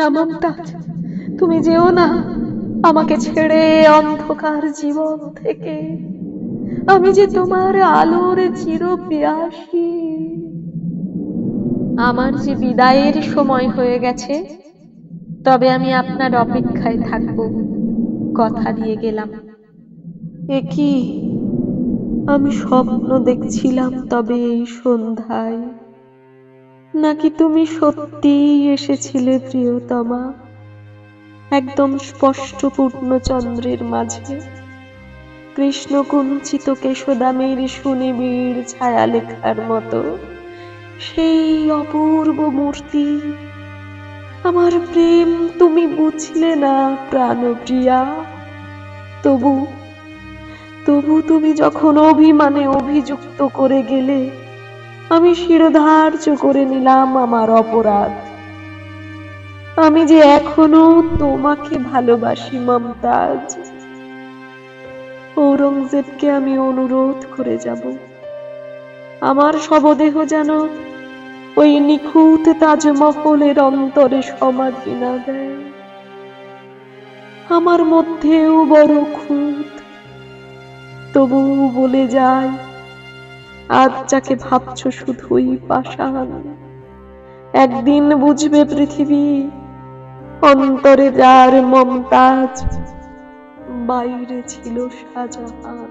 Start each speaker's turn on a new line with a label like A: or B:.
A: না মমতাজ, তুমি যেও না আমাকে ছেড়ে অন্ধকার জীবন থেকে। আমি যে তোমার আলোর চিরপিয়াসী। আমার যে বিদায়ের সময় হয়ে গেছে, তবে আমি আপনার অপেক্ষায় থাকব, কথা দিয়ে গেলাম। এ কি, আমি স্বপ্ন দেখছিলাম তবে এই সন্ধ্যায়, নাকি তুমি সত্যিই এসেছিলে প্রিয়তমা, একদম স্পষ্ট পূর্ণচন্দ্রের মাঝে, কৃষ্ণ কুঞ্চিত কেশদামের সুনিবিড় ছায়ালেখার মতো সেই অপূর্ব মূর্তি। আমার প্রেম তুমি বুঝলে না প্রাণপ্রিয়া। তবু তবু তুমি যখন অভিমানে অভিযুক্ত করে গেলে, আমি শিরোধার্য করে নিলাম আমার অপরাধ। আমি যে এখনো তোমাকে ভালোবাসি মমতাজ। ঔরঙ্গজেবকে আমি অনুরোধ করে যাব, আমার শবদেহ যেন ওই নিখুঁত তাজমহলের অন্তরে সমাধি না দেয়। আমার মধ্যেও বড় খুঁত, তবু বলে যায়, আজ যাকে ভাবছ শুধুই পাষাণ, একদিন বুঝবে পৃথিবী, অন্তরে যার মমতাজ, বাইরে ছিল শাহজাহান।